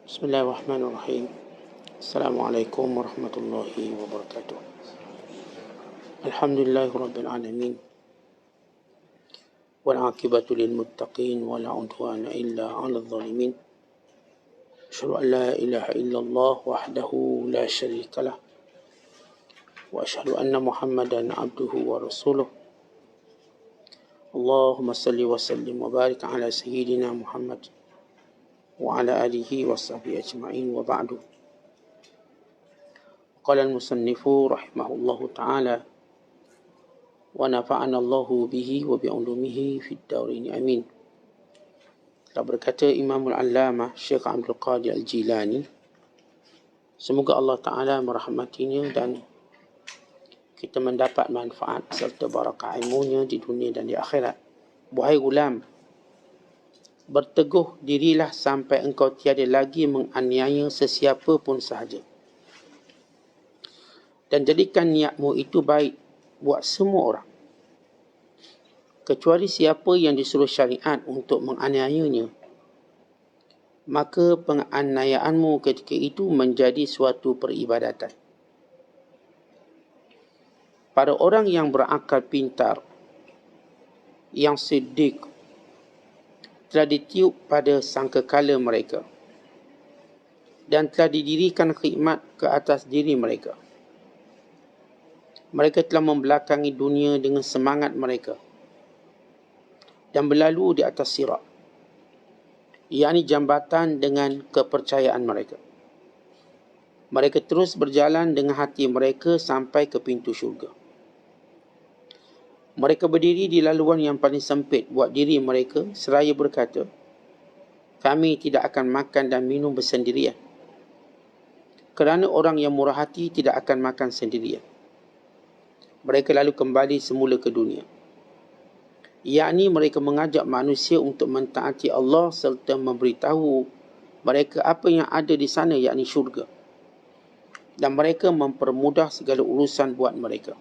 Bismillahirrahmanirrahim. Assalamualaikum warahmatullahi wabarakatuh. Alhamdulillahirabbil alamin. Wal 'aqibatu lil muttaqin wa la 'udwana illa 'alal zalimin. Asyhadu an la ilaha illallah wahdahu la syarika lah. Wa asyhadu anna Muhammadan 'abduhu wa rasuluh. Allahumma salli wa sallim wa barik ala sayyidina Muhammad wa ala alihi wa sahbihi ajma'in wa ba'du. Qala al-musannifu rahimahullahu ta'ala wa nafa'ana Allahu bihi wa bi'ulumihi fid darain amin. Telah berkata Imamul Allamah Syekh Abdul Qadir Al-Jilani, semoga Allah Ta'ala merahmatinya dan kita mendapat manfaat serta barakah ilmunya di dunia dan di akhirat. Wahai gulam, berteguh dirilah sampai engkau tiada lagi menganiaya sesiapa pun sahaja. Dan jadikan niatmu itu baik buat semua orang, kecuali siapa yang disuruh syariat untuk menganiayanya. Maka penganiayaanmu ketika itu menjadi suatu peribadatan. Para orang yang berakal pintar, yang siddiq, telah ditiup pada sangkakala mereka dan telah didirikan khidmat ke atas diri mereka. Mereka telah membelakangi dunia dengan semangat mereka dan berlalu di atas sirat, yakni jambatan dengan kepercayaan mereka. Mereka terus berjalan dengan hati mereka sampai ke pintu syurga. Mereka berdiri di laluan yang paling sempit buat diri mereka seraya berkata, kami tidak akan makan dan minum bersendirian, kerana orang yang murah hati tidak akan makan sendirian. Mereka lalu kembali semula ke dunia, yakni mereka mengajak manusia untuk mentaati Allah serta memberitahu mereka apa yang ada di sana, yakni syurga, dan mereka mempermudah segala urusan buat mereka.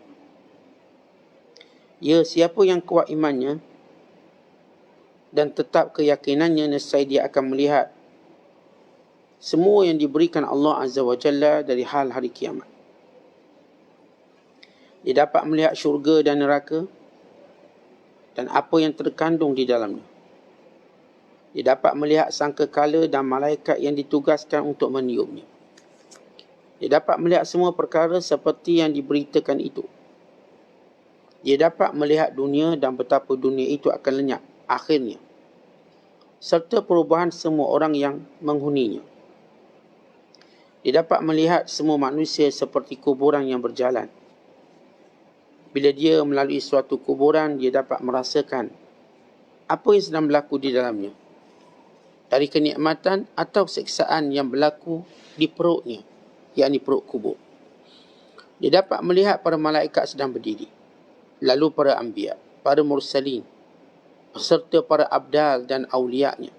Ya, siapa yang kuat imannya dan tetap keyakinannya, nescaya dia akan melihat semua yang diberikan Allah Azza wa Jalla dari hal hari kiamat. Dia dapat melihat syurga dan neraka dan apa yang terkandung di dalamnya. Dia dapat melihat sangkakala dan malaikat yang ditugaskan untuk meniupnya. Dia dapat melihat semua perkara seperti yang diberitakan itu. Dia dapat melihat dunia dan betapa dunia itu akan lenyap akhirnya, serta perubahan semua orang yang menghuninya. Dia dapat melihat semua manusia seperti kuburan yang berjalan. Bila dia melalui suatu kuburan, dia dapat merasakan apa yang sedang berlaku di dalamnya, dari kenikmatan atau siksaan yang berlaku di perutnya, yakni perut kubur. Dia dapat melihat para malaikat sedang berdiri, lalu para anbiya, para mursalin, serta para abdal dan awliya'nya.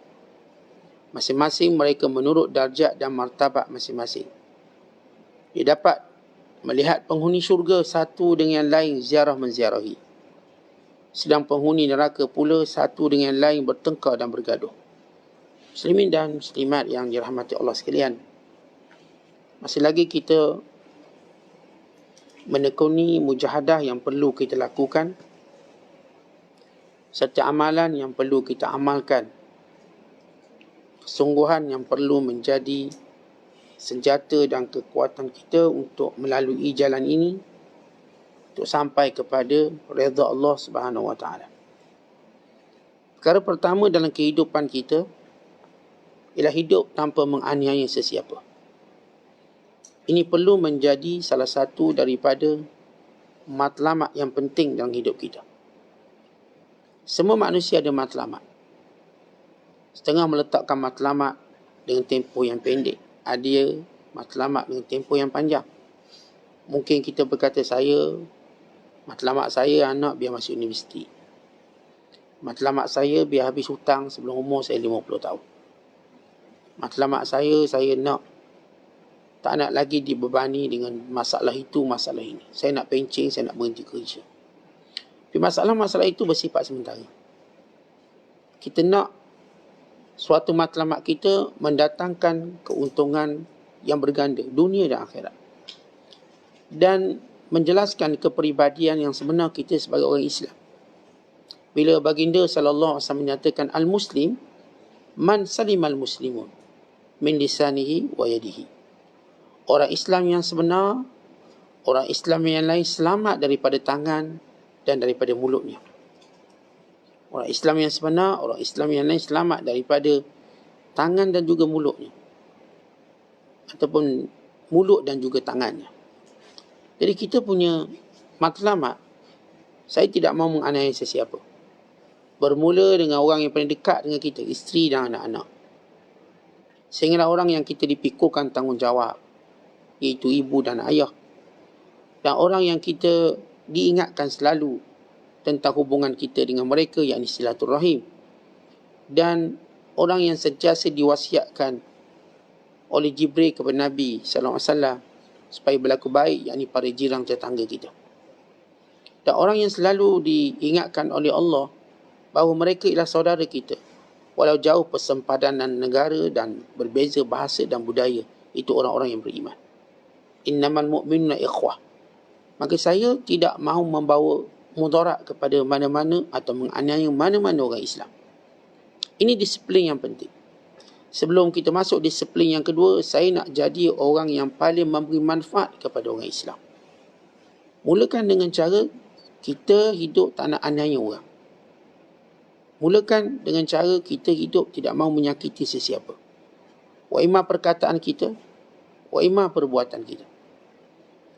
Masing-masing mereka menurut darjat dan martabat masing-masing. Dia dapat melihat penghuni syurga satu dengan lain ziarah menziarahi, sedang penghuni neraka pula satu dengan lain bertengkar dan bergaduh. Muslimin dan muslimat yang dirahmati Allah sekalian, masih lagi kita menekuni mujahadah yang perlu kita lakukan, serta amalan yang perlu kita amalkan, kesungguhan yang perlu menjadi senjata dan kekuatan kita untuk melalui jalan ini, untuk sampai kepada redha Allah Subhanahu wa taala. Perkara pertama dalam kehidupan kita ialah hidup tanpa menganiaya sesiapa. Ini perlu menjadi salah satu daripada matlamat yang penting dalam hidup kita. Semua manusia ada matlamat. Setengah meletakkan matlamat dengan tempoh yang pendek, ada matlamat dengan tempoh yang panjang. Mungkin kita berkata, matlamat saya anak biar masuk universiti. Matlamat saya biar habis hutang sebelum umur saya 50 tahun. Matlamat saya nak tak nak lagi dibebani dengan masalah itu, masalah ini. Saya nak pencing, saya nak berhenti kerja. Tapi masalah-masalah itu bersifat sementara. Kita nak suatu matlamat kita mendatangkan keuntungan yang berganda, dunia dan akhirat. Dan menjelaskan kepribadian yang sebenar kita sebagai orang Islam. Bila baginda sallallahu alaihi wasallam menyatakan al-muslim man salimal muslimun min lisanihi wa yadihi. Orang Islam yang sebenar, orang Islam yang lain selamat daripada tangan dan daripada mulutnya. Orang Islam yang sebenar, orang Islam yang lain selamat daripada tangan dan juga mulutnya. Ataupun mulut dan juga tangannya. Jadi kita punya matlamat, saya tidak mahu menganiaya sesiapa. Bermula dengan orang yang paling dekat dengan kita, isteri dan anak-anak. Sehinggalah orang yang kita dipikulkan tanggungjawab, iaitu ibu dan ayah. Dan orang yang kita diingatkan selalu tentang hubungan kita dengan mereka, yakni silaturahim. Dan orang yang sentiasa diwasiatkan oleh Jibril kepada Nabi SAW supaya berlaku baik, yakni para jiran tetangga kita. Dan orang yang selalu diingatkan oleh Allah bahawa mereka ialah saudara kita, walau jauh persempadanan negara dan berbeza bahasa dan budaya, itu orang-orang yang beriman. Innamal mu'minuna ikhwah. Maka saya tidak mahu membawa mudarat kepada mana-mana atau menganiaya mana-mana orang Islam. Ini disiplin yang penting. Sebelum kita masuk disiplin yang kedua, saya nak jadi orang yang paling memberi manfaat kepada orang Islam. Mulakan dengan cara kita hidup tak nak aniaya orang. Mulakan dengan cara kita hidup tidak mahu menyakiti sesiapa. Wa imma perkataan kita, wa imma perbuatan kita.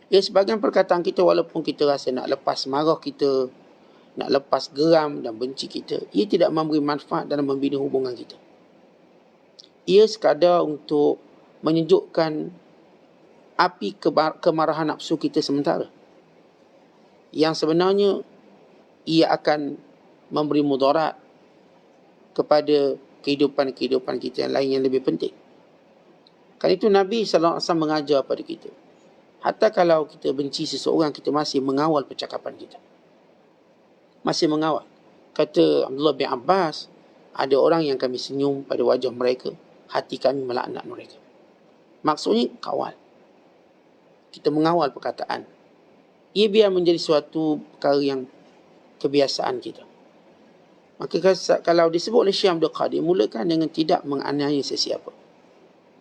Ya, sebahagian perkataan kita walaupun kita rasa nak lepas marah kita, nak lepas geram dan benci kita, ia tidak memberi manfaat dalam membina hubungan kita. Ia sekadar untuk menyejukkan api kemarahan nafsu kita sementara. Yang sebenarnya ia akan memberi mudarat kepada kehidupan-kehidupan kita yang lain yang lebih penting. Kerana itu Nabi SAW mengajar pada kita. Hatta kalau kita benci seseorang, kita masih mengawal percakapan kita. Masih mengawal. Kata Abdullah bin Abbas, ada orang yang kami senyum pada wajah mereka, hati kami melaknat mereka. Maksudnya kawal. Kita mengawal perkataan. Ia biar menjadi suatu perkara yang kebiasaan kita. Maka kalau disebut oleh Syekh Abdul Qadir, mulakan dengan tidak menganiaya sesiapa.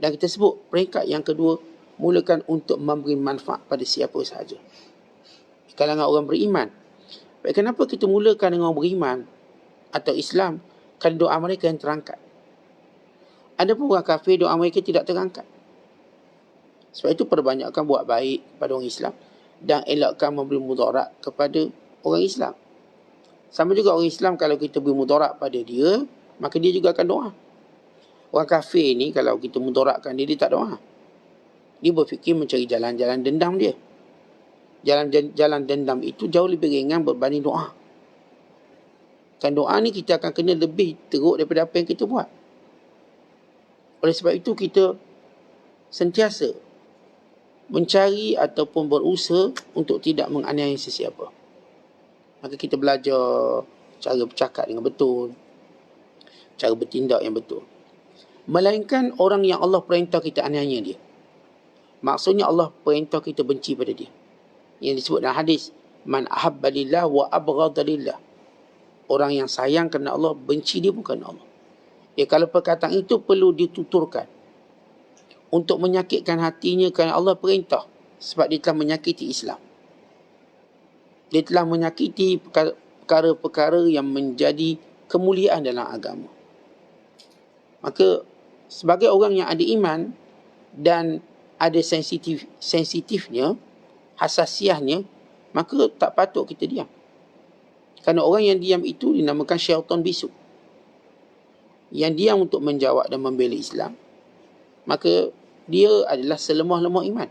Dan kita sebut peringkat yang kedua, mulakan untuk memberi manfaat pada siapa sahaja. Di kalangan orang beriman. Baik, kenapa kita mulakan dengan orang beriman atau Islam? Kerana doa mereka yang terangkat. Ada pun orang kafir, doa mereka tidak terangkat. Sebab itu perbanyakkan buat baik kepada orang Islam dan elakkan memberi mudarat kepada orang Islam. Sama juga orang Islam, kalau kita beri mudarat pada dia, maka dia juga akan doa. Orang kafir ni kalau kita mudaratkan dia, dia tak doa. Dia berfikir mencari jalan-jalan dendam dia. Jalan dendam itu jauh lebih ringan berbanding doa. Kan doa ni kita akan kena lebih teruk daripada apa yang kita buat. Oleh sebab itu kita sentiasa mencari ataupun berusaha untuk tidak menganiaya sesiapa. Maka kita belajar cara bercakap dengan betul, cara bertindak yang betul. Melainkan orang yang Allah perintah kita aniaya dia. Maksudnya Allah perintah kita benci pada dia. Yang disebut dalam hadis, man ahabba lillah wa abghadha lillah. Orang yang sayang kerana Allah, benci dia bukan Allah. Ya, kalau perkataan itu perlu dituturkan untuk menyakitkan hatinya kerana Allah perintah, sebab dia telah menyakiti Islam. Dia telah menyakiti perkara-perkara yang menjadi kemuliaan dalam agama. Maka sebagai orang yang ada iman dan ada sensitifnya, hasasiahnya, maka tak patut kita diam. Kerana orang yang diam itu dinamakan syaitan bisu. Yang diam untuk menjawab dan membela Islam, maka dia adalah selemah-lemah iman.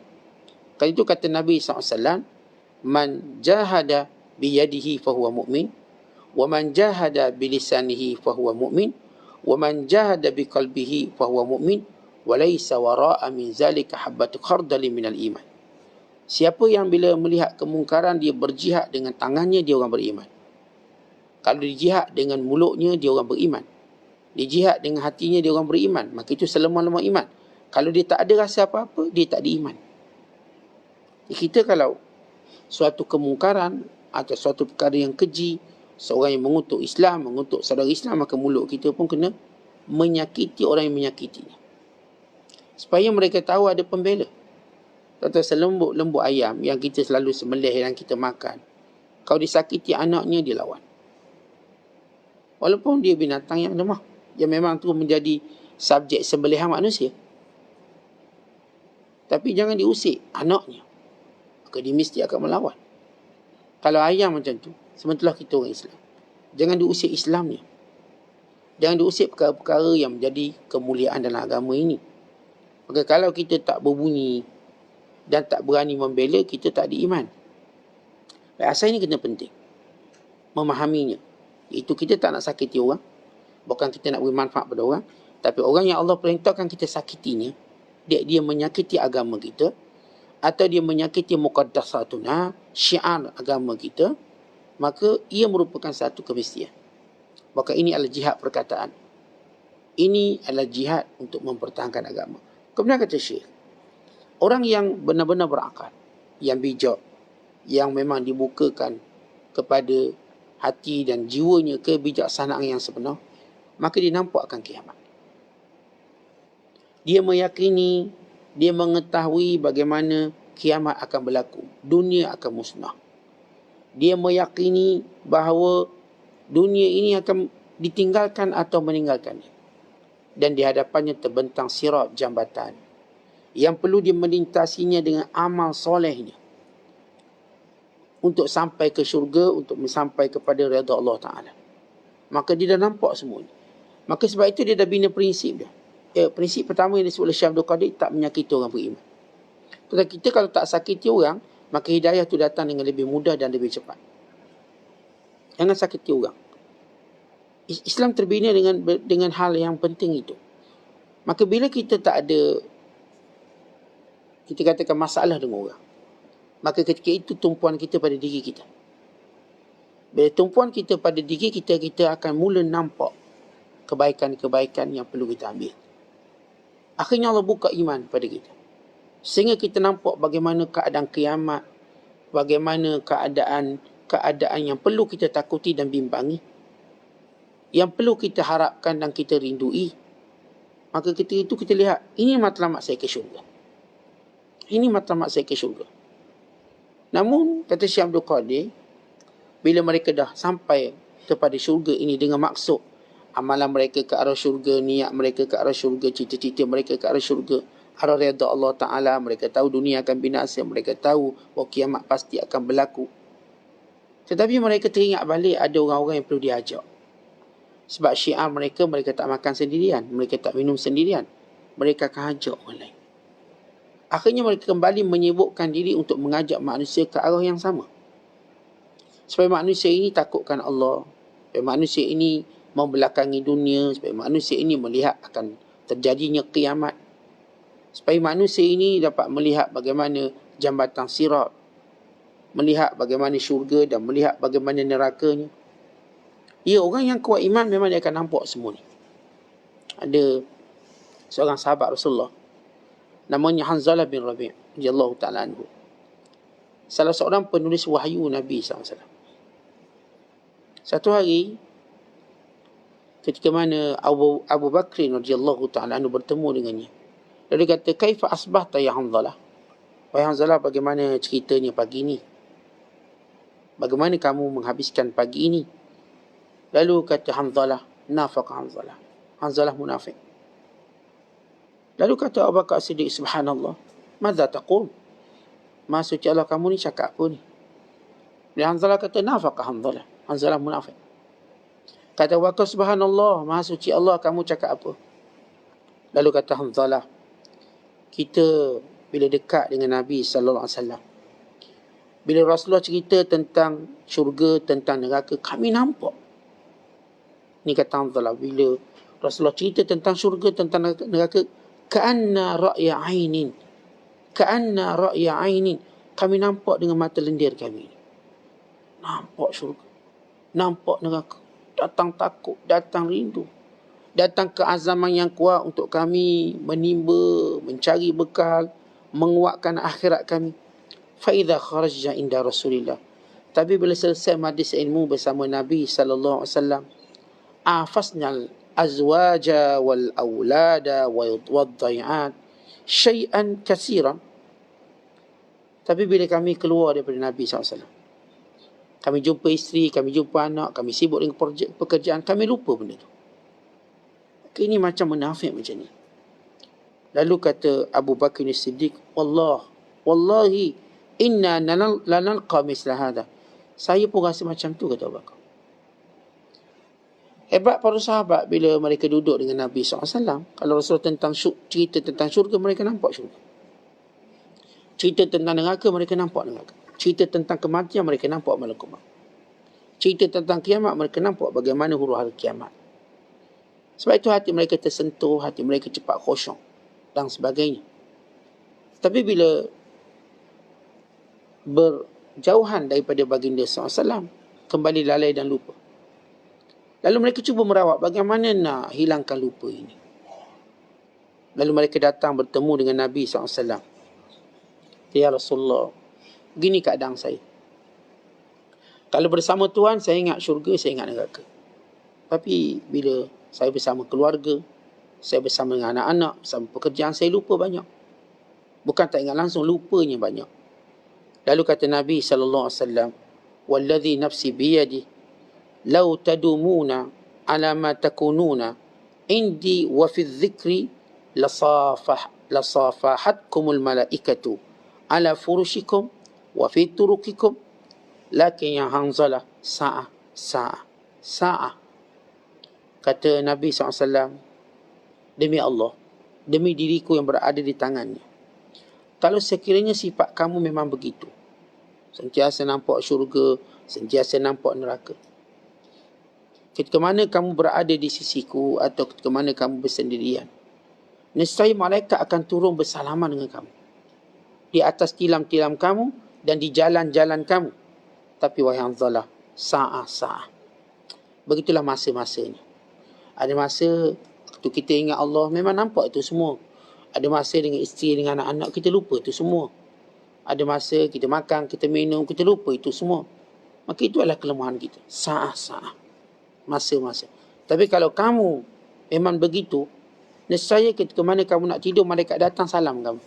Kerana itu kata Nabi SAW, man jahada biyadihi fahuwa mu'min, wa man jahada bilisanihi fahuwa mu'min, wa man jahada biqalbihi fahuwa mu'min, wa laysa wara'a min zalika habbatu khardali minal iman. Siapa yang bila melihat kemungkaran dia berjihad dengan tangannya, dia orang beriman. Kalau dia jihad dengan mulutnya, dia orang beriman. Dia jihad dengan hatinya, dia orang beriman. Maka itu selemah-lemah iman. Kalau dia tak ada rasa apa-apa, dia tak ada iman. Kita kalau suatu kemungkaran atau suatu perkara yang keji, seorang yang mengutuk Islam, mengutuk saudara Islam, maka mulut kita pun kena menyakiti orang yang menyakitinya. Supaya mereka tahu ada pembela. Atau selembut-lembut ayam yang kita selalu sembelih dan kita makan. Kalau disakiti anaknya, dia lawan. Walaupun dia binatang yang lemah, yang memang tu menjadi subjek sembelihan manusia. Tapi jangan diusik anaknya, maka dia mesti akan melawan. Kalau ayam macam tu, sementara kita orang Islam, jangan diusik Islamnya. Jangan diusik perkara-perkara yang menjadi kemuliaan dalam agama ini. Maka kalau kita tak berbunyi dan tak berani membela, kita tak ada iman. Asal ini kena penting memahaminya. Iaitu kita tak nak sakiti orang, bukan kita nak beri manfaat pada orang, tapi orang yang Allah perintahkan kita sakitinya, dia menyakiti agama kita, atau dia menyakiti muqaddasatuna, syiar agama kita, maka ia merupakan satu kemestian. Maka ini adalah jihad perkataan. Ini adalah jihad untuk mempertahankan agama. Kemudian kata Syekh, orang yang benar-benar berakal, yang bijak, yang memang dibukakan kepada hati dan jiwanya kebijaksanaan yang sebenar, maka dia nampak akan kiamat. Dia meyakini, dia mengetahui bagaimana kiamat akan berlaku. Dunia akan musnah. Dia meyakini bahawa dunia ini akan ditinggalkan atau meninggalkannya. Dan di hadapannya terbentang sirat jambatan yang perlu dia melintasinya dengan amal solehnya untuk sampai ke syurga, untuk sampai kepada redha Allah Ta'ala. Maka dia dah nampak semua ini. Maka sebab itu dia dah bina prinsip dia. Prinsip pertama yang disebut oleh Syekh Abdul Qadir, tak menyakiti orang beriman. Tetapi kita kalau tak sakiti orang, maka hidayah itu datang dengan lebih mudah dan lebih cepat. Jangan sakiti orang. Islam terbina dengan hal yang penting itu. Maka bila kita tak ada, kita katakan masalah dengan orang, maka ketika itu tumpuan kita pada diri kita. Bila tumpuan kita pada diri kita, kita akan mula nampak kebaikan-kebaikan yang perlu kita ambil. Akhirnya Allah buka iman pada kita, sehingga kita nampak bagaimana keadaan kiamat, bagaimana keadaan yang perlu kita takuti dan bimbangi, yang perlu kita harapkan dan kita rindui. Maka ketika itu kita lihat, ini matlamat saya ke syurga. Ini matlamat saya ke syurga. Namun, kata Syekh Abdul Qadir, bila mereka dah sampai kepada syurga ini dengan maksud amalan mereka ke arah syurga, niat mereka ke arah syurga, cita-cita mereka ke arah syurga, arah redha Allah Ta'ala, mereka tahu dunia akan binasa, mereka tahu bahawa kiamat pasti akan berlaku. Tetapi mereka teringat balik ada orang-orang yang perlu diajak. Sebab syiar mereka tak makan sendirian, mereka tak minum sendirian, mereka akan ajak orang lain. Akhirnya mereka kembali menyibukkan diri untuk mengajak manusia ke arah yang sama. Supaya manusia ini takutkan Allah, supaya manusia ini membelakangi dunia, supaya manusia ini melihat akan terjadinya kiamat, supaya manusia ini dapat melihat bagaimana jambatan sirat, melihat bagaimana syurga dan melihat bagaimana nerakanya. Ya, orang yang kuat iman memang dia akan nampak semua ni. Ada seorang sahabat Rasulullah, namanya Hanzalah bin Rabi' radhiyallahu ta'ala anhu. Salah seorang penulis wahyu Nabi SAW. Satu hari, ketika mana Abu Bakr radhiyallahu ta'ala anhu bertemu dengannya, dia kata, "Kaifa asbahta ya Hanzalah?" Wahai Hanzalah, bagaimana ceritanya pagi ni? Bagaimana kamu menghabiskan pagi ini? Lalu kata Hanzalah, nafaq Hanzalah. Hanzalah munafik. Lalu kata Abu Bakar Siddiq, subhanallah, madza taqul? Maha suci Allah, kamu ni cakap apa ni? Bila Hanzalah kata, nafaq Hanzalah. Hanzalah munafik. Kata Abu Bakar, subhanallah, maha suci Allah, kamu cakap apa? Lalu kata Hanzalah, kita bila dekat dengan Nabi SAW, bila Rasulullah cerita tentang syurga, tentang neraka, kami nampak. Ni kata Hanzalah, bila Rasulullah cerita tentang syurga, tentang neraka, ka'anna ra'ya ainin. Ka'anna ra'ya ainin. Kami nampak dengan mata lendir kami. Nampak syurga, nampak neraka. Datang takut, datang rindu. datang keazaman yang kuat untuk kami menimba, mencari bekal, menguatkan akhirat kami. Fa idza kharajna inda Rasulillah. Tapi bila selesai majlis ilmu bersama Nabi sallallahu alaihi wasallam, afasnal azwaja wal aulada wad dhai'at syai'an katsiran. Tapi bila kami keluar daripada Nabi SAW, kami jumpa isteri, kami jumpa anak, kami sibuk dengan pekerjaan, kami lupa benda tu. Ini macam munafik macam ni. Lalu kata Abu Bakar As-Siddiq, wallahi inna lanalqa misla hadha. Saya pun rasa macam tu, kata Abu Bakar. Hebat para sahabat bila mereka duduk dengan Nabi SAW. Kalau Rasulullah cerita tentang syurga, mereka nampak syurga. Cerita tentang neraka, mereka nampak neraka. Cerita tentang kematian, mereka nampak malaikat maut. Cerita tentang kiamat, mereka nampak bagaimana huru-hara kiamat. Sebab itu hati mereka tersentuh, hati mereka cepat khusyuk dan sebagainya. Tapi bila berjauhan daripada baginda SAW, kembali lalai dan lupa. Lalu mereka cuba merawat bagaimana nak hilangkan lupa ini. Lalu mereka datang bertemu dengan Nabi SAW. Ya Rasulullah, begini keadaan saya. Kalau bersama Tuhan, saya ingat syurga, saya ingat neraka. Tapi bila saya bersama keluarga, saya bersama dengan anak-anak, bersama pekerjaan, saya lupa banyak. Bukan tak ingat langsung, lupanya banyak. Lalu kata Nabi SAW, "Walladhi nafsi biyadi, law tadumuna ala ma takununa, indi wa fi dhikri lasafahatkumul malaikatu, ala furushikum wa fi turukikum, lakin ya Hanzalah sa'ah." Kata Nabi SAW, demi Allah, demi diriku yang berada di tangannya, kalau sekiranya sifat kamu memang begitu, sentiasa nampak syurga, sentiasa nampak neraka, ketika mana kamu berada di sisiku atau ketika mana kamu bersendirian, nescaya malaikat akan turun bersalaman dengan kamu di atas tilam-tilam kamu dan di jalan-jalan kamu. Tapi wahai Hanzalah, sa'ah. Begitulah masa-masanya. Ada masa waktu kita ingat Allah, memang nampak itu semua. Ada masa dengan isteri, dengan anak-anak, kita lupa itu semua. Ada masa kita makan, kita minum, kita lupa itu semua. Maka itu adalah kelemahan kita. Sa'ah. Masa-masa. Tapi kalau kamu memang begitu, nescaya ketika mana kamu nak tidur, malaikat datang salam kamu.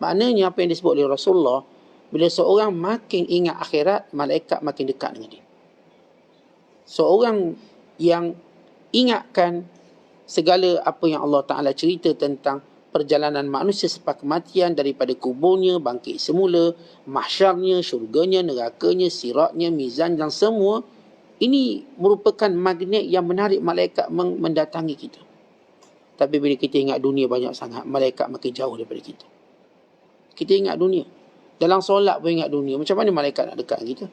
Maknanya apa yang disebut oleh Rasulullah, bila seorang makin ingat akhirat, malaikat makin dekat dengan dia. Seorang yang ingatkan segala apa yang Allah Ta'ala cerita tentang perjalanan manusia selepas kematian, daripada kuburnya, bangkit semula, mahsyarnya, syurganya, nerakanya, siratnya, mizan dan semua, ini merupakan magnet yang menarik malaikat mendatangi kita. Tapi bila kita ingat dunia banyak sangat, malaikat makin jauh daripada kita. Kita ingat dunia. Dalam solat pun ingat dunia. Macam mana malaikat nak dekat kita?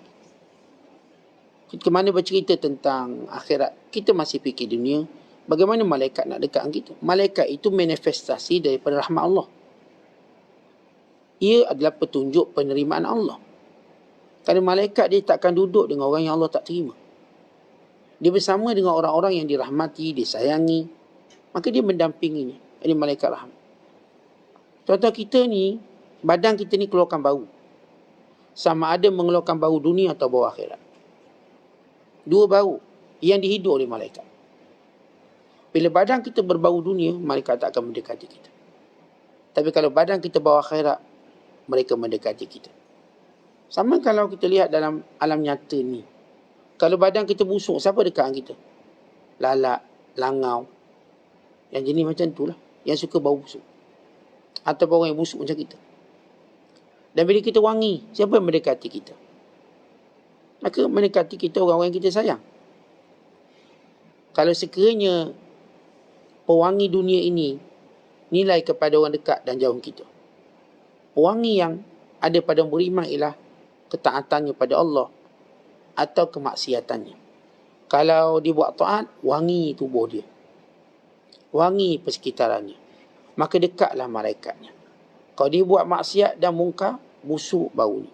Ketika mana bercerita tentang akhirat, kita masih fikir dunia. Bagaimana malaikat nak dekat kita? Malaikat itu manifestasi daripada rahmat Allah. Ia adalah petunjuk penerimaan Allah. Kerana malaikat dia takkan duduk dengan orang yang Allah tak terima. Dia bersama dengan orang-orang yang dirahmati, disayangi. Maka dia mendampinginya. Ini malaikat rahmat. Contoh kita ni, badan kita ni keluarkan bau. Sama ada mengeluarkan bau dunia atau bau akhirat. Dua bau yang dihidur oleh malaikat. Bila badan kita berbau dunia, malaikat tak akan mendekati kita. Tapi kalau badan kita bau akhirat, mereka mendekati kita. Sama kalau kita lihat dalam alam nyata ni. Kalau badan kita busuk, siapa dekat dengan kita? Lalat, langau. Yang jenis macam tu lah. Yang suka bau busuk. Atau orang yang busuk macam kita. Dan bila kita wangi, siapa yang mendekati kita? Maka mendekati kita orang-orang yang kita sayang. Kalau sekiranya pewangi dunia ini nilai kepada orang dekat dan jauh kita, pewangi yang ada pada beriman ialah ketaatannya pada Allah atau kemaksiatannya. Kalau dia buat taat, wangi tubuh dia, wangi persekitarannya, maka dekatlah malaikatnya. Kalau dia buat maksiat dan mungkar, busuk baunya,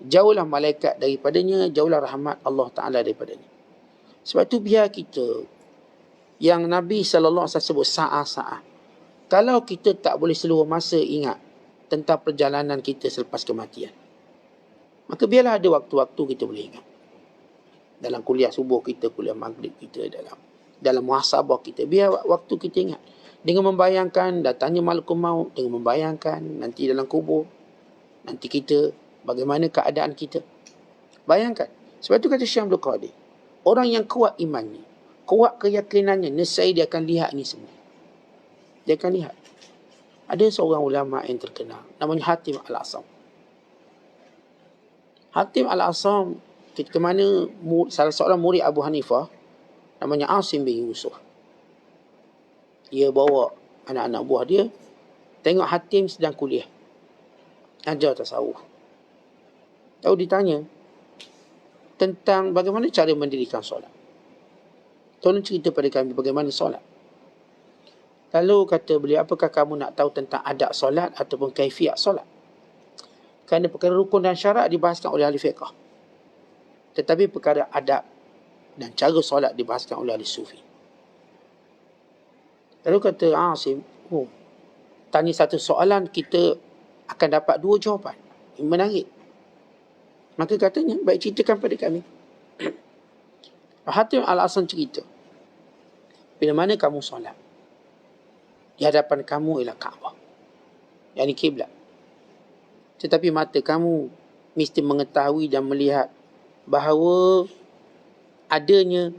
jauhlah malaikat daripadanya, jauhlah rahmat Allah Ta'ala daripadanya. Sebab tu biar kita yang Nabi SAW sebut sa'a-sa'a. Kalau kita tak boleh seluruh masa ingat tentang perjalanan kita selepas kematian, maka biarlah ada waktu-waktu kita boleh ingat. Dalam kuliah subuh kita, kuliah maghrib kita, dalam muhasabah kita, biar waktu kita ingat. Dengan membayangkan datangnya malakul maut, dengan membayangkan nanti dalam kubur, nanti kita, bagaimana keadaan kita. Bayangkan. Sebab itu kata Syekh Abdul Qadir, orang yang kuat imannya, kuat keyakinannya, nescaya dia akan lihat ini semua. Dia akan lihat. Ada seorang ulama yang terkenal, namanya Hatim Al-Asam. Hatim Al-Asam ketika mana salah seorang murid Abu Hanifah, namanya Asim bin Yusuf, dia bawa anak-anak buah dia, tengok Hatim sedang kuliah, ajar tasawuf. Lalu ditanya tentang bagaimana cara mendirikan solat. Tolong cerita pada kami bagaimana solat. Lalu kata beliau, apakah kamu nak tahu tentang adab solat ataupun kaifiat solat? Kerana perkara rukun dan syarat dibahaskan oleh ahli fiqh, tetapi perkara adab dan cara solat dibahaskan oleh ahli sufi. Lalu kata Asim, tanya satu soalan, kita akan dapat dua jawapan. Menarik. Maka katanya, baik ceritakan pada kami. Hatim Al-Asam cerita, bila mana kamu solat, di hadapan kamu ialah Kaabah, yakni kiblat. Tetapi mata kamu mesti mengetahui dan melihat bahawa adanya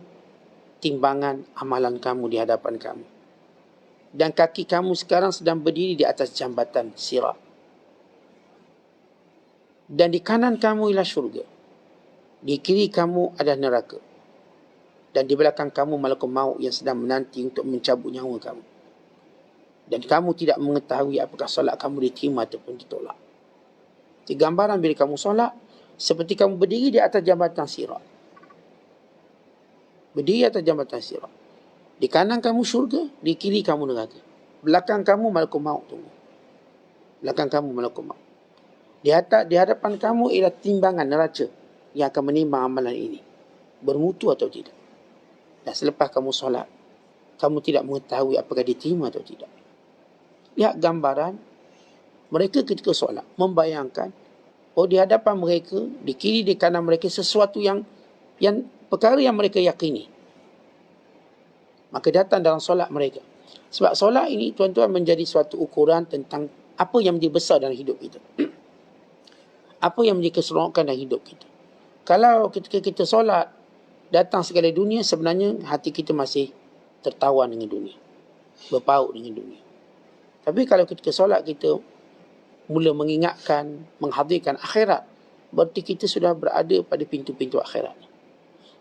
timbangan amalan kamu di hadapan kamu. Dan kaki kamu sekarang sedang berdiri di atas jambatan Sirat. Dan di kanan kamu ialah syurga. Di kiri kamu adalah neraka. Dan di belakang kamu malakul maut yang sedang menanti untuk mencabut nyawa kamu. Dan kamu tidak mengetahui apakah solat kamu diterima ataupun ditolak. Jadi gambaran bila kamu solat, seperti kamu berdiri di atas jambatan Sirat. Berdiri atas jambatan Sirat. Di kanan kamu syurga, di kiri kamu neraka. Belakang kamu malakul maut tunggu. Belakang kamu malakul maut. Di hadapan kamu ialah timbangan neraca yang akan menimbang amalan ini, bermutu atau tidak. Dan selepas kamu solat, kamu tidak mengetahui apakah diterima atau tidak. Lihat gambaran mereka ketika solat, membayangkan di hadapan mereka, di kiri, di kanan mereka sesuatu yang perkara yang mereka yakini. Maka datang dalam solat mereka. Sebab solat ini, tuan-tuan, menjadi suatu ukuran tentang apa yang menjadi besar dalam hidup kita. Apa yang menjadi keseronokan dalam hidup kita. Kalau ketika kita solat, datang segala dunia, sebenarnya hati kita masih tertawan dengan dunia, berpaut dengan dunia. Tapi kalau ketika solat kita mula mengingatkan, menghadirkan akhirat, berarti kita sudah berada pada pintu-pintu akhirat.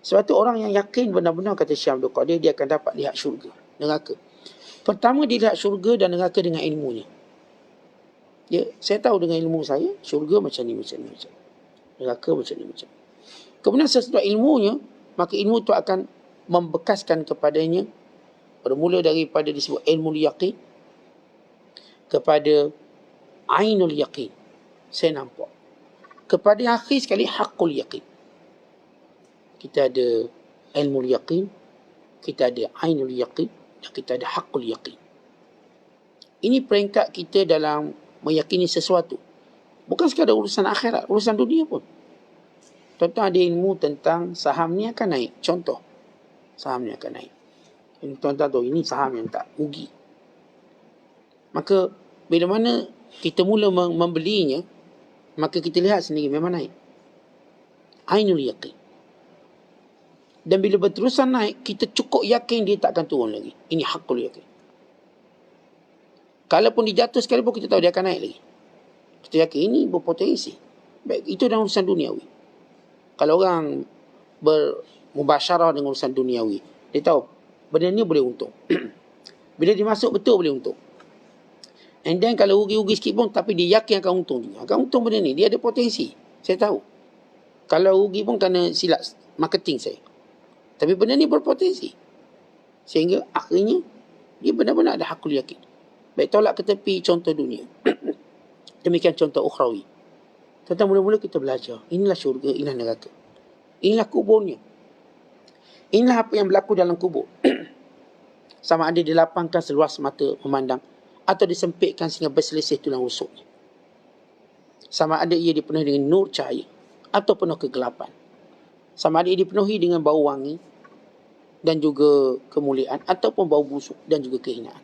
Sebab itu orang yang yakin benar-benar, kata Syekh Abdul Qadir, dia akan dapat lihat syurga, neraka. Pertama dia lihat syurga dan neraka dengan ilmunya. Saya tahu dengan ilmu saya, syurga macam ni, macam ni, macam ni. Neraka macam ni, macam ni. Kemudian sesudah ilmunya, maka ilmu itu akan membekaskan kepadanya, bermula daripada disebut ilmu yaqin, kepada ainul yaqin, saya nampak. Kepada akhir sekali, haqqul yaqin. Kita ada ilmu yaqin, kita ada ainul yaqin, dan kita ada haqqul yaqin. Ini peringkat kita dalam meyakini sesuatu. Bukan sekadar urusan akhirat, urusan dunia pun. Tuan-tuan ada ilmu tentang saham ni akan naik. Contoh, saham ni akan naik. Tuan-tuan tahu ini saham yang tak rugi. Maka bila mana kita mula membelinya, maka kita lihat sendiri memang naik. Ainul yaqin. Dan bila berterusan naik, kita cukup yakin dia tak akan turun lagi. Ini haqqul yaqin. Kalaupun dia jatuh sekalipun, kita tahu dia akan naik lagi. Kita yakin ini berpotensi. Baik, itu dalam urusan duniawi. Kalau orang bermubasyarah dengan urusan duniawi, dia tahu benda ni boleh untung. Bila dia masuk, betul boleh untung. And then kalau rugi-rugi sikit pun, tapi dia yakin akan untung juga. Akan untung benda ni, dia ada potensi. Saya tahu. Kalau rugi pun kerana silap marketing saya. Tapi benda ni berpotensi. Sehingga akhirnya, dia benar-benar ada haqqul yakin. Baik, tolak ke tepi contoh dunia. Demikian contoh ukhrawi. Tentang mula-mula kita belajar. Inilah syurga, inilah neraka. Inilah kuburnya. Inilah apa yang berlaku dalam kubur. Sama ada dilapangkan seluas mata memandang atau disempitkan sehingga berselisih tulang rusuknya. Sama ada ia dipenuhi dengan nur cahaya atau penuh kegelapan. Sama ada ia dipenuhi dengan bau wangi dan juga kemuliaan ataupun bau busuk dan juga kehinaan.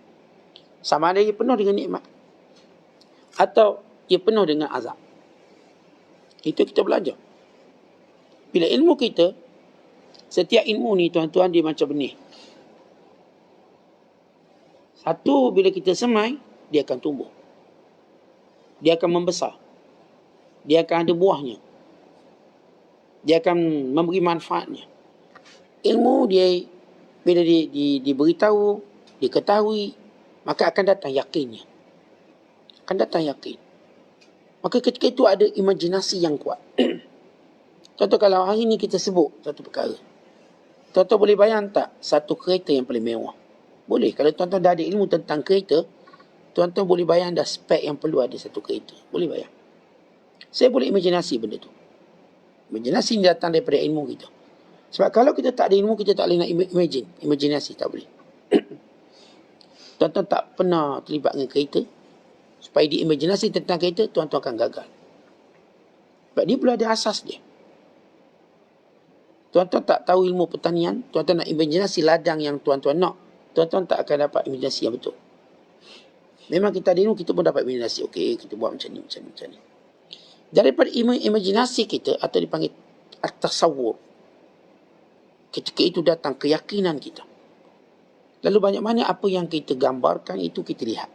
Sama ada ia penuh dengan nikmat atau ia penuh dengan azab. Itu kita belajar. Bila ilmu kita, setiap ilmu ni tuan-tuan dia macam benih. Satu, bila kita semai, dia akan tumbuh. Dia akan membesar. Dia akan ada buahnya. Dia akan memberi manfaatnya. Ilmu dia, bila diberitahu, diketahui, maka akan datang yakinnya. Akan datang yakin. Maka ketika itu ada imajinasi yang kuat. Contoh kalau hari ini kita sebut satu perkara. Tuan-tuan boleh bayang tak satu kereta yang paling mewah? Boleh. Kalau tuan-tuan dah ada ilmu tentang kereta, tuan-tuan boleh bayang dah spek yang perlu ada satu kereta. Boleh bayang. Saya boleh imajinasi benda tu. Imajinasi ni datang daripada ilmu kita. Sebab kalau kita tak ada ilmu, kita tak boleh nak imagine. Imajinasi tak boleh. Tuan-tuan tak pernah terlibat dengan kereta, supaya diimajinasi tentang kereta, tuan-tuan akan gagal. Sebab dia perlu ada asas dia. Tuan-tuan tak tahu ilmu pertanian, tuan-tuan nak imajinasi ladang yang tuan-tuan nak, tuan-tuan tak akan dapat imajinasi yang betul. Memang kita ada ilmu, kita pun dapat imajinasi. Okey, kita buat macam ni, macam ni, macam ni. Daripada imajinasi kita, atau dipanggil at-tasawwur, ketika itu datang keyakinan kita. Lalu banyak mana apa yang kita gambarkan, itu kita lihat.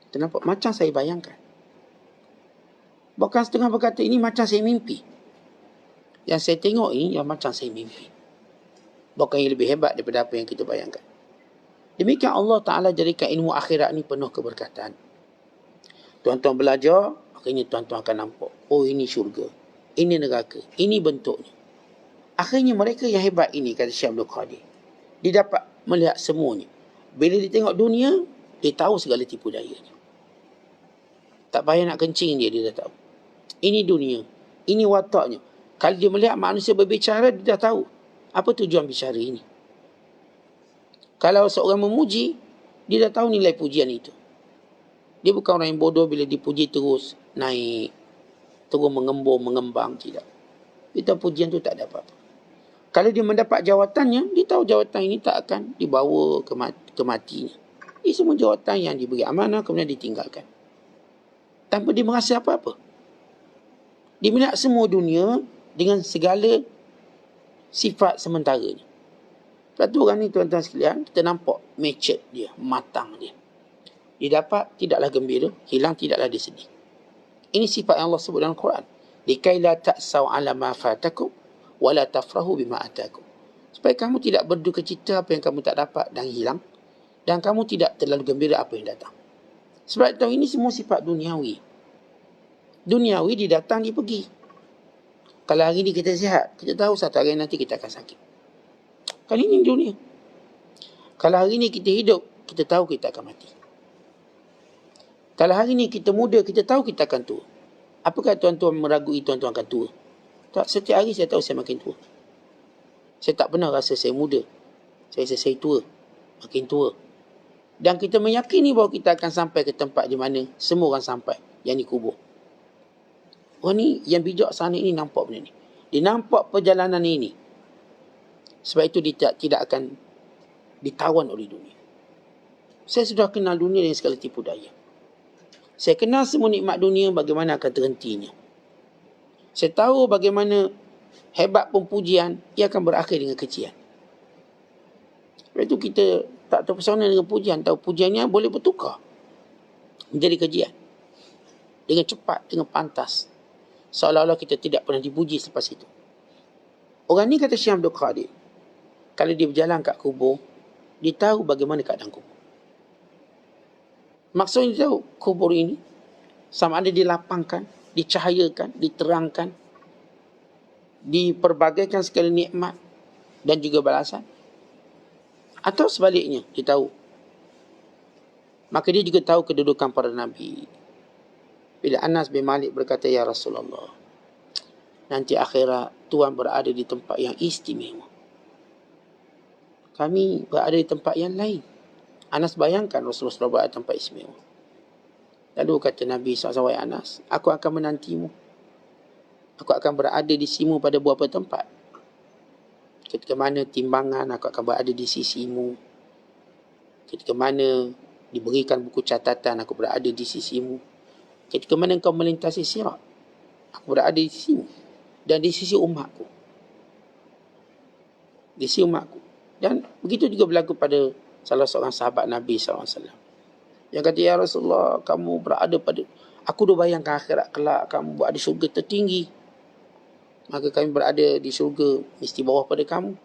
Kita nampak, macam saya bayangkan. Bahkan setengah berkata, ini macam saya mimpi. Yang saya tengok ini, yang macam saya mimpi. Bahkan yang lebih hebat daripada apa yang kita bayangkan. Demikian Allah Ta'ala jadikan ilmu akhirat ni penuh keberkatan. Tuan-tuan belajar, akhirnya tuan-tuan akan nampak. Oh, ini syurga. Ini neraka. Ini bentuknya. Akhirnya mereka yang hebat ini, kata Syekh Abdul Qadir, dia dapat melihat semuanya. Bila dia tengok dunia, dia tahu segala tipu dayanya. Tak payah nak kencing dia dah tahu. Ini dunia. Ini wataknya. Kalau dia melihat manusia berbicara, dia dah tahu apa tujuan bicara ini. Kalau seorang memuji, dia dah tahu nilai pujian itu. Dia bukan orang yang bodoh bila dipuji terus naik, terus mengembung, mengembang. Tidak. Kita pujian tu tak ada apa-apa. Kalau dia mendapat jawatannya, dia tahu jawatan ini tak akan dibawa ke matinya. Ini semua jawatan yang diberi amanah, kemudian ditinggalkan. Tanpa dia merasa apa-apa. Dia melihat semua dunia dengan segala sifat sementaranya. Sebab tu orang ni tuan-tuan sekalian, kita nampak matured dia, matang dia. Dia dapat, tidaklah gembira, hilang, tidaklah dia sedih. Ini sifat yang Allah sebut dalam Quran. Likai la ta'saw ala ma fatakum wa la tafrahu bima atakum. Supaya kamu tidak berduka cita apa yang kamu tak dapat dan hilang, dan kamu tidak terlalu gembira apa yang datang. Sebab tahu ini semua sifat duniawi. Duniawi dia datang, dia pergi. Kalau hari ni kita sihat, kita tahu satu hari nanti kita akan sakit. Kali ini dunia. Kalau hari ni kita hidup, kita tahu kita akan mati. Kalau hari ni kita muda, kita tahu kita akan tua. Apakah tuan-tuan meragui tuan-tuan akan tua? Tak, setiap hari saya tahu saya makin tua. Saya tak pernah rasa saya muda. Saya rasa saya tua. Makin tua. Dan kita meyakini bahawa kita akan sampai ke tempat di mana semua orang sampai. Yang ni kubur. Orang ni yang bijak sana ini nampak benda ni. Dia nampak perjalanan ini. Sebab itu dia tidak akan ditawan oleh dunia. Saya sudah kenal dunia dengan segala tipu daya. Saya kenal semua nikmat dunia bagaimana akan terhentinya. Saya tahu bagaimana hebat pempujian, ia akan berakhir dengan kejian. Sebab itu kita tak terpesona dengan pujian. Tahu pujiannya boleh bertukar menjadi kejian. Dengan cepat, dengan pantas. Seolah-olah kita tidak pernah dipuji selepas itu. Orang ni kata Syekh Abdul Qadir, kalau dia berjalan kat kubur, dia tahu bagaimana keadaan kubur. Maksudnya dia tahu kubur ini sama ada dilapangkan, dicahayakan, diterangkan, diperbagaikan segala nikmat dan juga balasan. Atau sebaliknya, dia tahu. Maka dia juga tahu kedudukan para Nabi. Bila Anas bin Malik berkata, Ya Rasulullah, nanti akhirat Tuhan berada di tempat yang istimewa. Kami berada di tempat yang lain. Anas bayangkan Rasulullah berada di tempat istimewa. Lalu kata Nabi SAW, Anas, aku akan menantimu. Aku akan berada di sisimu pada beberapa tempat. Ketika mana timbangan, aku akan berada di sisimu. Ketika mana diberikan buku catatan, aku berada di sisimu. Ketika mana engkau melintasi sirat, aku berada di sisimu. Dan di sisi umatku. Di sisi umatku. Dan begitu juga berlaku pada salah seorang sahabat Nabi SAW. Yang kata, ya Rasulullah, kamu berada pada, aku dah bayangkan akhirat kelak, kamu berada di syurga tertinggi. Maka kami berada di syurga, mesti bawah pada kamu.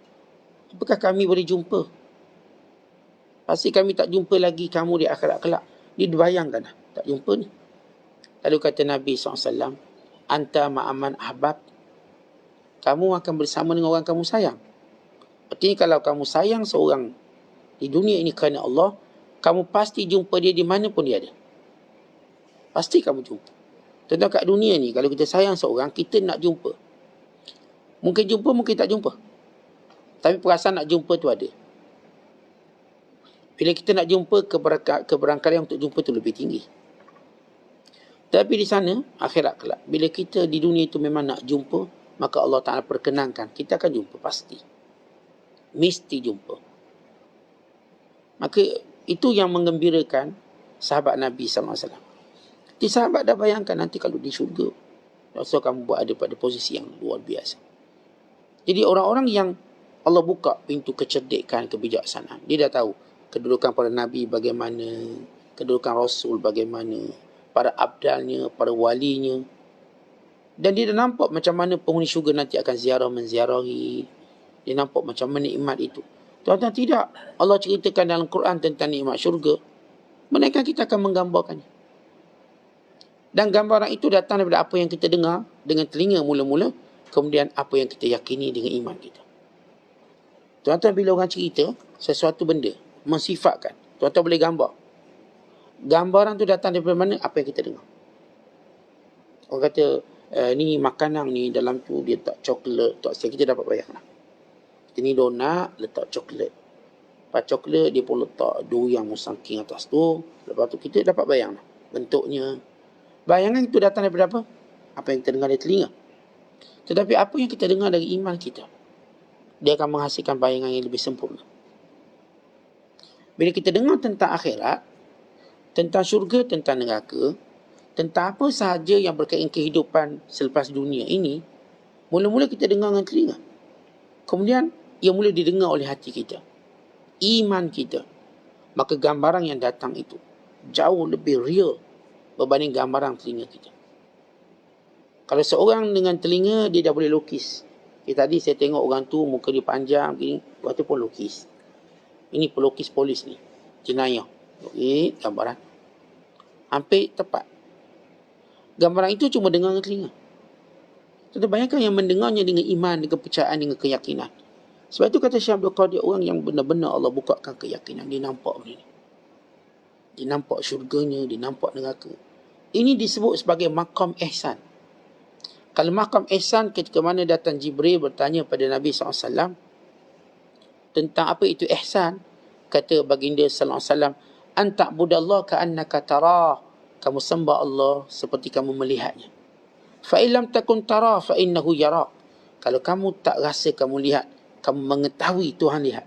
Apakah kami boleh jumpa? Pasti kami tak jumpa lagi kamu di akhirat kelak. Dia bayangkan tak jumpa ni. Lalu kata Nabi SAW, anta ma'aman ahbab. Kamu akan bersama dengan orang kamu sayang. Artinya kalau kamu sayang seorang di dunia ini kerana Allah, kamu pasti jumpa dia di mana pun dia ada. Pasti kamu jumpa. Tentang kat dunia ni, kalau kita sayang seorang, kita nak jumpa. Mungkin jumpa, mungkin tak jumpa. Tapi perasaan nak jumpa tu ada. Bila kita nak jumpa, keberangkalian untuk jumpa tu lebih tinggi. Tapi di sana, akhirat kelak, bila kita di dunia itu memang nak jumpa, maka Allah Ta'ala perkenankan, kita akan jumpa pasti. Mesti jumpa. Maka itu yang menggembirakan sahabat Nabi SAW. Di sahabat dah bayangkan nanti kalau di syurga, rasa kamu berada pada posisi yang luar biasa. Jadi orang-orang yang Allah buka pintu kecerdikan, kebijaksanaan, dia dah tahu kedudukan para Nabi bagaimana, kedudukan Rasul bagaimana, para abdalnya, para walinya. Dan dia dah nampak macam mana penghuni syurga nanti akan ziarah menziarahi. Dia nampak macam mana nikmat itu. Tuan-tuan, tidak. Allah ceritakan dalam Quran tentang nikmat syurga. Melainkan kita akan menggambarkannya. Dan gambaran itu datang daripada apa yang kita dengar dengan telinga mula-mula. Kemudian apa yang kita yakini dengan iman kita. Tuan-tuan, bila orang cerita sesuatu benda, mensifatkan, tuan-tuan boleh gambar. Gambaran tu datang daripada mana? Apa yang kita dengar. Orang kata, ni makanan ni dalam tu dia tak coklat, tak siap, kita dapat bayang lah. Ini donat, letak coklat. Lepas coklat, dia pun letak durian musangking atas tu. Lepas tu kita dapat bayang lah bentuknya. Bayangan itu datang daripada apa? Apa yang kita dengar dari telinga. Tetapi apa yang kita dengar dari iman kita, dia akan menghasilkan bayangan yang lebih sempurna. Bila kita dengar tentang akhirat, tentang syurga, tentang neraka, tentang apa sahaja yang berkaitan kehidupan selepas dunia ini, mula-mula kita dengar dengan telinga. Kemudian, ia mula didengar oleh hati kita. Iman kita. Maka gambaran yang datang itu jauh lebih real berbanding gambaran telinga kita. Kalau seorang dengan telinga, dia dah boleh lukis. Tadi saya tengok orang tu, muka dia panjang, begini, waktu pun lukis. Ini pelukis polis ni. Jenayah. Okey, gambaran. Hampir tepat. Gambaran itu cuma dengar dengan telinga. Kita bayangkan yang mendengarnya dengan iman, dengan kepercayaan, dengan keyakinan. Sebab itu kata Syekh Abdul Qadir, orang yang benar-benar Allah bukakan keyakinan, dia nampak benda ni. Dia nampak syurganya, dia nampak neraka. Ini disebut sebagai maqam ihsan. Kalau maqam ihsan, ketika mana datang Jibril bertanya pada Nabi SAW tentang apa itu ihsan, kata baginda SAW, anta'budallah ka'annaka tarah. Kamu sembah Allah seperti kamu melihatnya. Fa'ilam takun tarah fa'innahu yarak. Kalau kamu tak rasa kamu lihat, kamu mengetahui Tuhan lihat.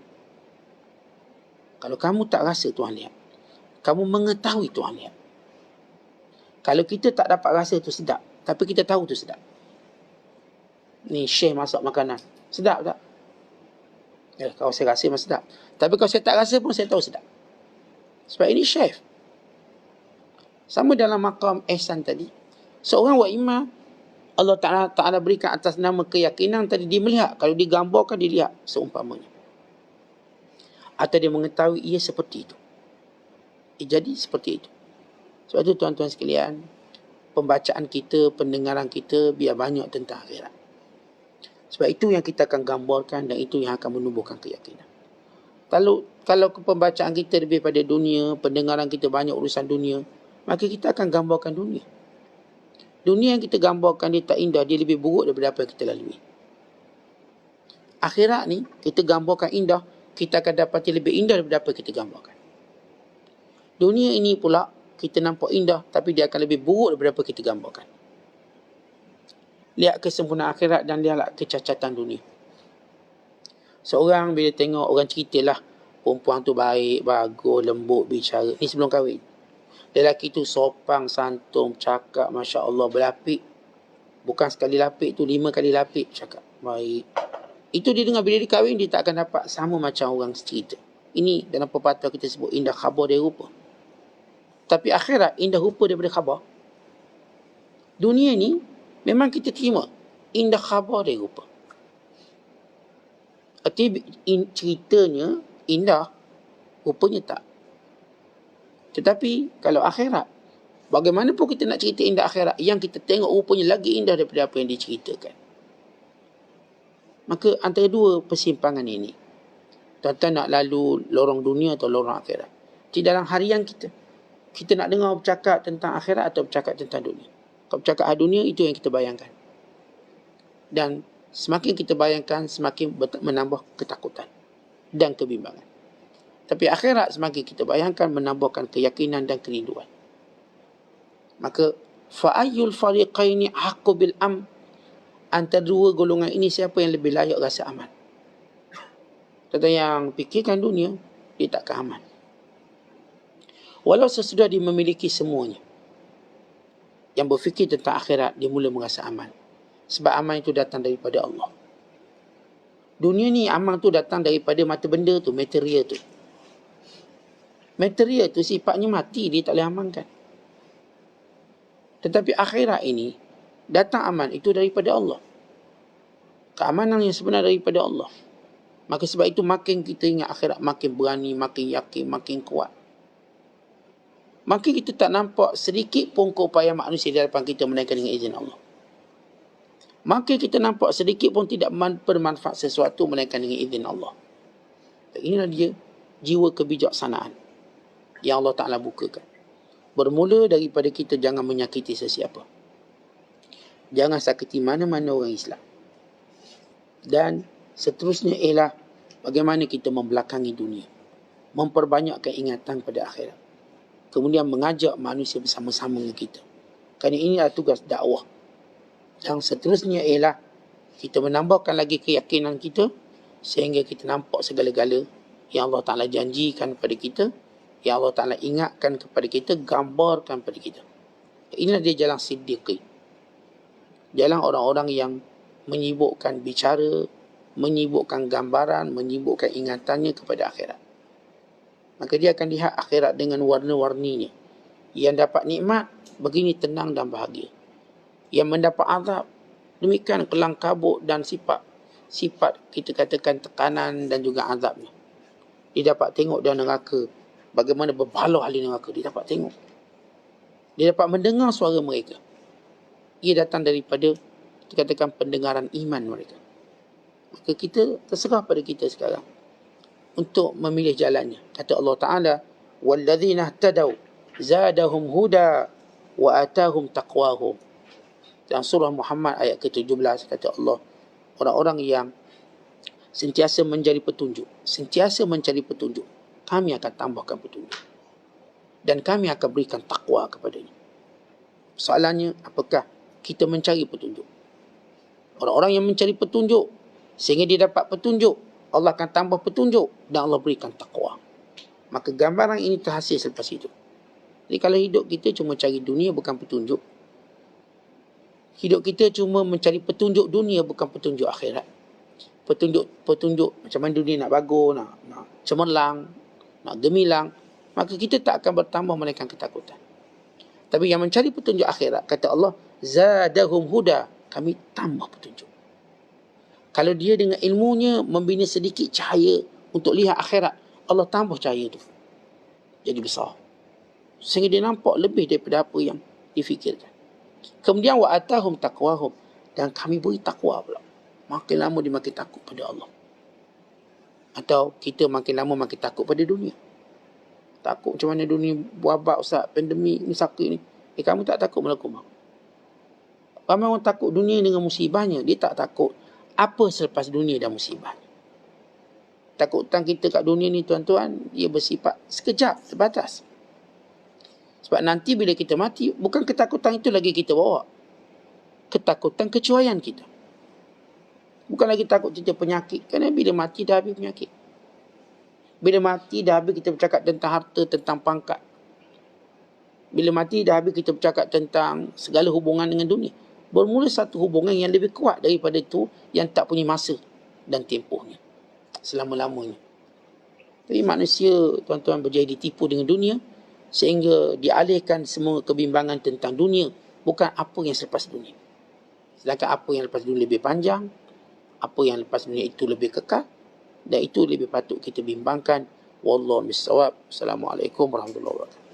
Kalau kamu tak rasa Tuhan lihat, kamu mengetahui Tuhan lihat. Kalau kita tak dapat rasa itu sedap, tapi kita tahu itu sedap. Ni Syekh masak makanan, sedap tak? Kalau saya rasa memang sedap. Tapi kalau saya tak rasa pun saya tahu sedap. Sebab ini Syekh. Sama dalam maqam ihsan tadi. Seorang wa imma, Allah Ta'ala berikan atas nama keyakinan tadi, dia melihat. Kalau digambarkan, dia lihat seumpamanya. Atau dia mengetahui ia seperti itu. Jadi seperti itu. Sebab itu tuan-tuan sekalian, pembacaan kita, pendengaran kita biar banyak tentang akhirat. Sebab itu yang kita akan gambarkan dan itu yang akan menumbuhkan keyakinan. Kalau pembacaan kita lebih pada dunia, pendengaran kita banyak urusan dunia, maka kita akan gambarkan dunia. Dunia yang kita gambarkan dia tak indah, dia lebih buruk daripada apa yang kita lalui. Akhirat ni kita gambarkan indah, kita akan dapati lebih indah daripada apa yang kita gambarkan. Dunia ini pula kita nampak indah, tapi dia akan lebih buruk daripada apa yang kita gambarkan. Lihat kesempurnaan akhirat dan lihatlah kecacatan dunia. Seorang bila tengok orang ceritalah perempuan tu baik, bagus, lembut bicara. Ni sebelum kahwin. Lelaki tu sopan, santun, cakap Masya Allah berlapik. Bukan sekali lapik tu, 5 kali lapik cakap. Baik. Itu dia dengar bila dia kahwin, dia tak akan dapat sama macam orang cerita. Ini dalam pepatah kita sebut indah khabar dari rupa. Tapi akhirat indah rupa daripada khabar. Dunia ni memang kita terima indah khabar dari rupa. Artinya ceritanya indah, rupanya tak. Tetapi kalau akhirat, bagaimanapun kita nak cerita indah akhirat, yang kita tengok rupanya lagi indah daripada apa yang diceritakan. Maka antara dua persimpangan ini, tuan-tuan nak lalu lorong dunia atau lorong akhirat. Di dalam harian kita, kita nak dengar bercakap tentang akhirat atau bercakap tentang dunia. Kalau bercakap dunia, itu yang kita bayangkan. Dan semakin kita bayangkan, semakin menambah ketakutan dan kebimbangan. Tapi akhirat semakin kita bayangkan, menambahkan keyakinan dan kerinduan. Maka fa'ayyul fariqaini haqqu bil am, antara dua golongan ini siapa yang lebih layak rasa aman? Tentang yang fikirkan dunia, dia takkan aman. Walau sesudah dia memiliki semuanya, yang berfikir tentang akhirat, dia mula merasa aman. Sebab aman itu datang daripada Allah. Dunia ni aman tu datang daripada mata benda tu, material tu. Material tu sifatnya mati, dia tak boleh amankan. Tetapi akhirat ini, datang aman itu daripada Allah. Keamanan yang sebenar daripada Allah. Maka sebab itu makin kita ingat akhirat, makin berani, makin yakin, makin kuat. Makin kita tak nampak sedikit pun keupayaan manusia di hadapan kita melainkan dengan izin Allah. Maka kita nampak sedikit pun tidak bermanfaat sesuatu melainkan dengan izin Allah. Dan inilah dia jiwa kebijaksanaan yang Allah Ta'ala bukakan. Bermula daripada kita jangan menyakiti sesiapa. Jangan sakiti mana-mana orang Islam. Dan seterusnya ialah bagaimana kita membelakangi dunia. Memperbanyakkan ingatan pada akhirat. Kemudian mengajak manusia bersama-sama dengan kita. Kerana ini adalah tugas dakwah. Yang seterusnya ialah kita menambahkan lagi keyakinan kita sehingga kita nampak segala-gala yang Allah Ta'ala janjikan kepada kita, yang Allah Ta'ala ingatkan kepada kita, gambarkan kepada kita. Inilah dia jalan siddiqi. Jalan orang-orang yang menyibukkan bicara, menyibukkan gambaran, menyibukkan ingatannya kepada akhirat. Maka dia akan lihat akhirat dengan warna-warninya. Yang dapat nikmat, begini tenang dan bahagia. Yang mendapat azab, demikian kelang kabut dan sifat kita katakan tekanan dan juga azabnya. Dia dapat tengok dalam neraka, bagaimana berbalau ahli neraka, dia dapat tengok. Dia dapat mendengar suara mereka. Ia datang daripada kita katakan pendengaran iman mereka. Maka kita terserah pada kita sekarang untuk memilih jalannya. Kata Allah Ta'ala, وَالَّذِينَ اهْتَدَوْا زَادَهُمْ هُدَى وَآتَاهُمْ تَقْوَاهُمْ. Dalam surah Muhammad ayat ke-17 kata Allah, orang-orang yang sentiasa mencari petunjuk, kami akan tambahkan petunjuk. Dan kami akan berikan takwa kepadanya. Soalannya, apakah kita mencari petunjuk? Orang-orang yang mencari petunjuk, sehingga dia dapat petunjuk, Allah akan tambah petunjuk dan Allah berikan takwa. Maka gambaran ini terhasil selepas itu. Jadi kalau hidup kita cuma cari dunia bukan petunjuk, hidup kita cuma mencari petunjuk dunia bukan petunjuk akhirat. Petunjuk macam mana dunia nak bagus, nak cemerlang, nak gemilang, maka kita tak akan bertambah melainkan ketakutan. Tapi yang mencari petunjuk akhirat, kata Allah, zadahum huda, kami tambah petunjuk. Kalau dia dengan ilmunya membina sedikit cahaya untuk lihat akhirat, Allah tambah cahaya itu jadi besar, sehingga dia nampak lebih daripada apa yang difikirkan. Kemudian wa atahum taqwahum, dan kami beri takwa pula. Makin lama dia makin takut pada Allah. Atau kita makin lama makin takut pada dunia. Takut macam mana dunia wabak, ustaz, pandemik ni, sakit ni. Kamu tak takut melakukan? Ramai orang takut dunia dengan musibahnya, dia tak takut apa selepas dunia dan musibahnya. ketakutan kita kat dunia ni tuan-tuan, dia bersifat sekejap, terbatas. Sebab nanti bila kita mati, bukan ketakutan itu lagi kita bawa. Ketakutan kecuaian kita. Bukan lagi takut kita penyakit. Kerana bila mati dah habis penyakit. Bila mati dah habis kita bercakap tentang harta, tentang pangkat. Bila mati dah habis kita bercakap tentang segala hubungan dengan dunia. Bermula satu hubungan yang lebih kuat daripada itu yang tak punya masa dan tempohnya. Selama-lamanya. Tapi manusia, tuan-tuan, berjaya ditipu dengan dunia sehingga dialihkan semua kebimbangan tentang dunia, bukan apa yang selepas dunia. Sedangkan apa yang lepas dunia lebih panjang, apa yang lepas dunia itu lebih kekal, dan itu lebih patut kita bimbangkan. Wallahu a'lam bishawab. Assalamualaikum warahmatullahi wabarakatuh.